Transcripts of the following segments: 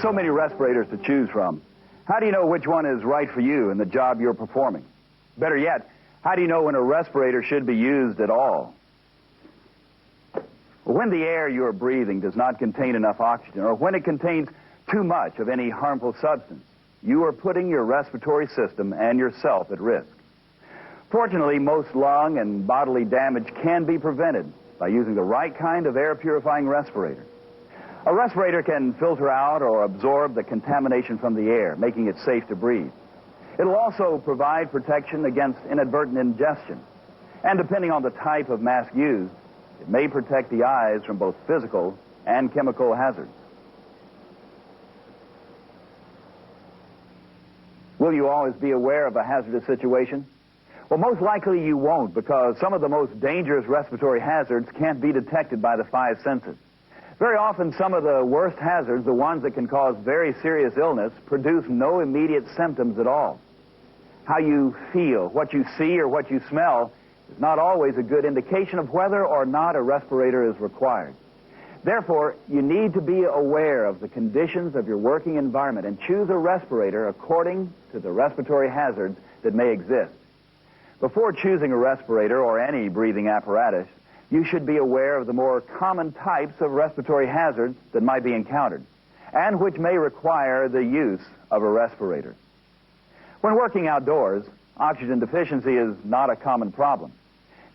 With so many respirators to choose from, how do you know which one is right for you and the job you're performing? Better yet, how do you know when a respirator should be used at all? When the air you're breathing does not contain enough oxygen, or when it contains too much of any harmful substance, you are putting your respiratory system and yourself at risk. Fortunately, most lung and bodily damage can be prevented by using the right kind of air-purifying respirator. A respirator can filter out or absorb the contamination from the air, making it safe to breathe. It'll also provide protection against inadvertent ingestion. And depending on the type of mask used, it may protect the eyes from both physical and chemical hazards. Will you always be aware of a hazardous situation? Well, most likely you won't, because some of the most dangerous respiratory hazards can't be detected by the five senses. Very often, some of the worst hazards, the ones that can cause very serious illness, produce no immediate symptoms at all. How you feel, what you see, or what you smell is not always a good indication of whether or not a respirator is required. Therefore, you need to be aware of the conditions of your working environment and choose a respirator according to the respiratory hazards that may exist. Before choosing a respirator or any breathing apparatus, you should be aware of the more common types of respiratory hazards that might be encountered and which may require the use of a respirator. When working outdoors, oxygen deficiency is not a common problem.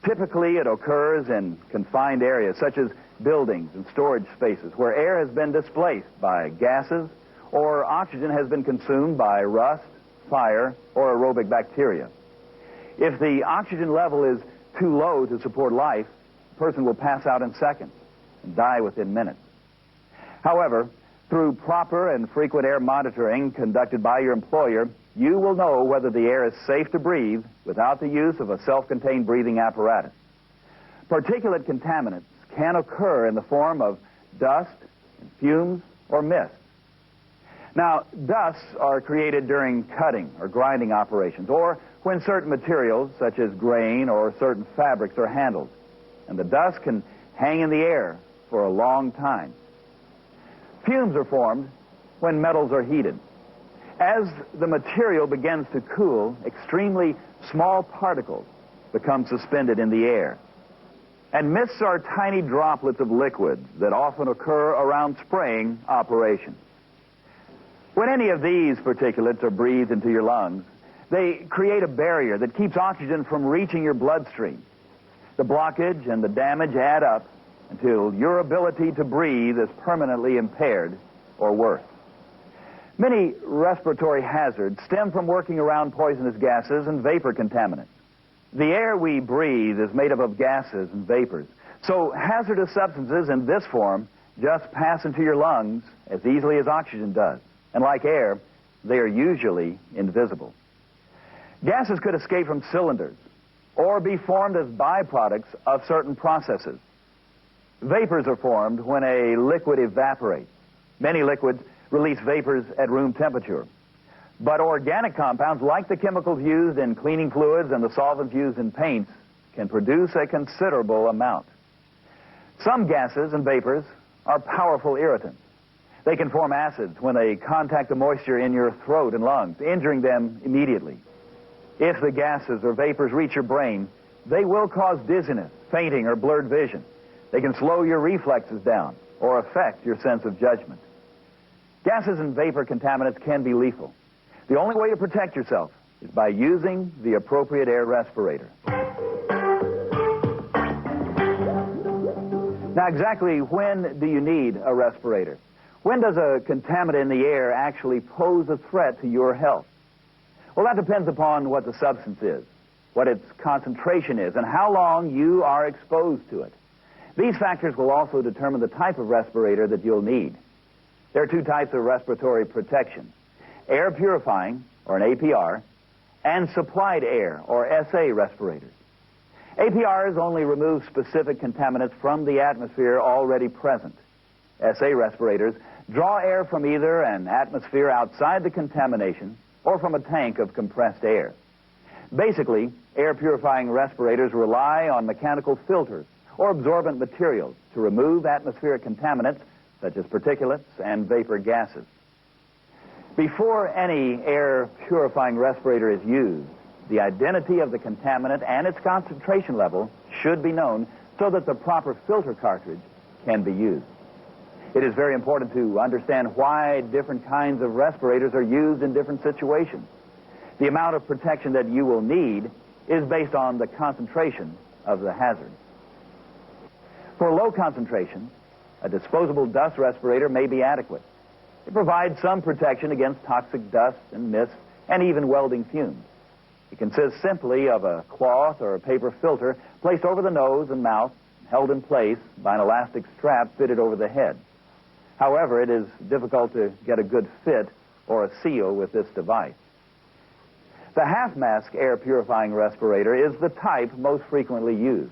Typically, it occurs in confined areas such as buildings and storage spaces where air has been displaced by gases or oxygen has been consumed by rust, fire, or aerobic bacteria. If the oxygen level is too low to support life, the person will pass out in seconds and die within minutes. However, through proper and frequent air monitoring conducted by your employer, you will know whether the air is safe to breathe without the use of a self-contained breathing apparatus. Particulate contaminants can occur in the form of dust, fumes, or mist. Now, dusts are created during cutting or grinding operations, or when certain materials, such as grain or certain fabrics, are handled, and the dust can hang in the air for a long time. Fumes are formed when metals are heated. As the material begins to cool, extremely small particles become suspended in the air. And mists are tiny droplets of liquids that often occur around spraying operations. When any of these particulates are breathed into your lungs, they create a barrier that keeps oxygen from reaching your bloodstream. The blockage and the damage add up until your ability to breathe is permanently impaired or worse. Many respiratory hazards stem from working around poisonous gases and vapor contaminants. The air we breathe is made up of gases and vapors, so hazardous substances in this form just pass into your lungs as easily as oxygen does. And like air, they are usually invisible. Gases could escape from cylinders or be formed as byproducts of certain processes. Vapors are formed when a liquid evaporates. Many liquids release vapors at room temperature. But organic compounds, like the chemicals used in cleaning fluids and the solvents used in paints, can produce a considerable amount. Some gases and vapors are powerful irritants. They can form acids when they contact the moisture in your throat and lungs, injuring them immediately. If the gases or vapors reach your brain, they will cause dizziness, fainting, or blurred vision. They can slow your reflexes down or affect your sense of judgment. Gases and vapor contaminants can be lethal. The only way to protect yourself is by using the appropriate air respirator. Now, exactly when do you need a respirator? When does a contaminant in the air actually pose a threat to your health? Well, that depends upon what the substance is, what its concentration is, and how long you are exposed to it. These factors will also determine the type of respirator that you'll need. There are two types of respiratory protection: air purifying, or an APR, and supplied air, or SA respirators. APRs only remove specific contaminants from the atmosphere already present. SA respirators draw air from either an atmosphere outside the contamination or from a tank of compressed air. Basically, air purifying respirators rely on mechanical filters or absorbent materials to remove atmospheric contaminants such as particulates and vapor gases. Before any air purifying respirator is used, the identity of the contaminant and its concentration level should be known so that the proper filter cartridge can be used. It is very important to understand why different kinds of respirators are used in different situations. The amount of protection that you will need is based on the concentration of the hazard. For low concentration, a disposable dust respirator may be adequate. It provides some protection against toxic dust and mist and even welding fumes. It consists simply of a cloth or a paper filter placed over the nose and mouth, held in place by an elastic strap fitted over the head. However, it is difficult to get a good fit or a seal with this device. The half-mask air purifying respirator is the type most frequently used.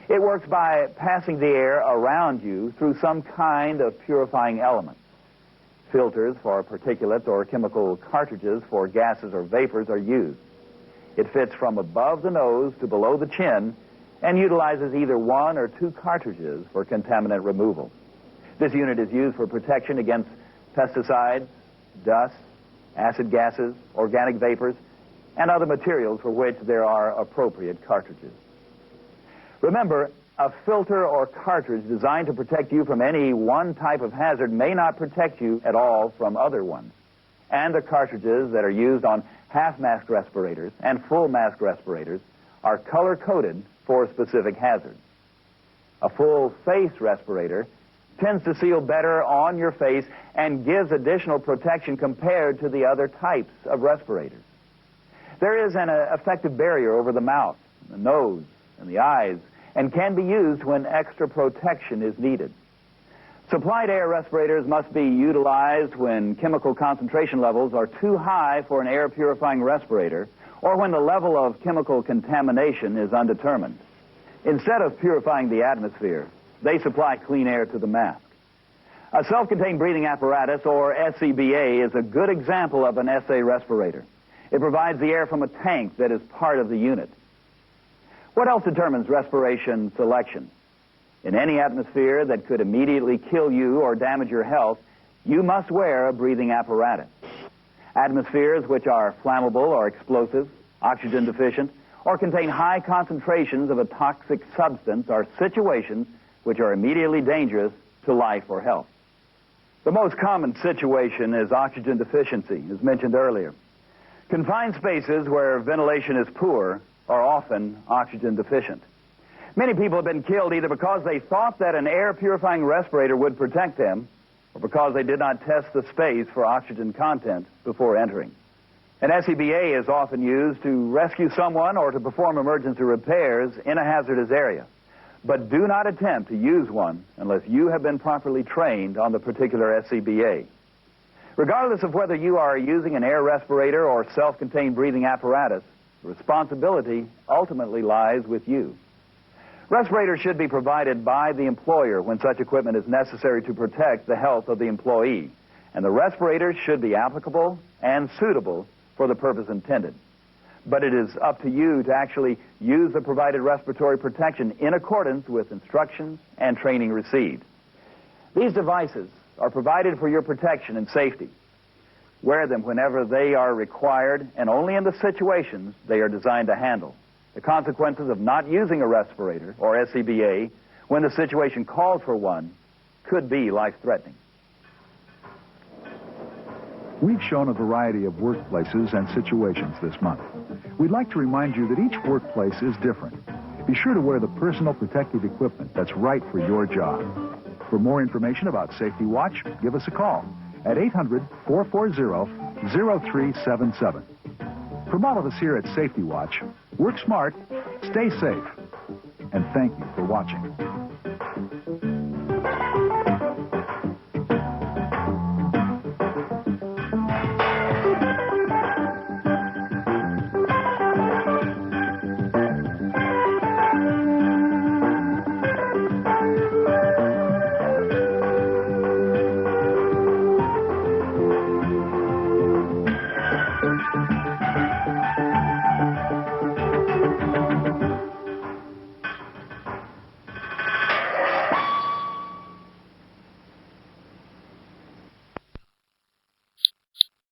It works by passing the air around you through some kind of purifying element. Filters for particulates or chemical cartridges for gases or vapors are used. It fits from above the nose to below the chin and utilizes either one or two cartridges for contaminant removal. This unit is used for protection against pesticides, dust, acid gases, organic vapors, and other materials for which there are appropriate cartridges. Remember, a filter or cartridge designed to protect you from any one type of hazard may not protect you at all from other ones. And the cartridges that are used on half-mask respirators and full-mask respirators are color-coded for specific hazards. A full-face respirator tends to seal better on your face and gives additional protection compared to the other types of respirators. There is an effective barrier over the mouth, the nose, and the eyes, and can be used when extra protection is needed. Supplied air respirators must be utilized when chemical concentration levels are too high for an air purifying respirator or when the level of chemical contamination is undetermined. Instead of purifying the atmosphere, they supply clean air to the mask. A self-contained breathing apparatus, or SCBA, is a good example of an SA respirator. It provides the air from a tank that is part of the unit. What else determines respiration selection? In any atmosphere that could immediately kill you or damage your health, you must wear a breathing apparatus. Atmospheres which are flammable or explosive, oxygen deficient, or contain high concentrations of a toxic substance are situations which are immediately dangerous to life or health. The most common situation is oxygen deficiency, as mentioned earlier. Confined spaces where ventilation is poor are often oxygen deficient. Many people have been killed either because they thought that an air purifying respirator would protect them or because they did not test the space for oxygen content before entering. An SCBA is often used to rescue someone or to perform emergency repairs in a hazardous area. But do not attempt to use one unless you have been properly trained on the particular SCBA. Regardless of whether you are using an air respirator or self-contained breathing apparatus, the responsibility ultimately lies with you. Respirators should be provided by the employer when such equipment is necessary to protect the health of the employee, and the respirators should be applicable and suitable for the purpose intended. But it is up to you to actually use the provided respiratory protection in accordance with instructions and training received. These devices are provided for your protection and safety. Wear them whenever they are required and only in the situations they are designed to handle. The consequences of not using a respirator or SCBA when the situation calls for one could be life-threatening. We've shown a variety of workplaces and situations this month. We'd like to remind you that each workplace is different. Be sure to wear the personal protective equipment that's right for your job. For more information about Safety Watch, give us a call at 800-440-0377. From all of us here at Safety Watch, work smart, stay safe, and thank you for watching.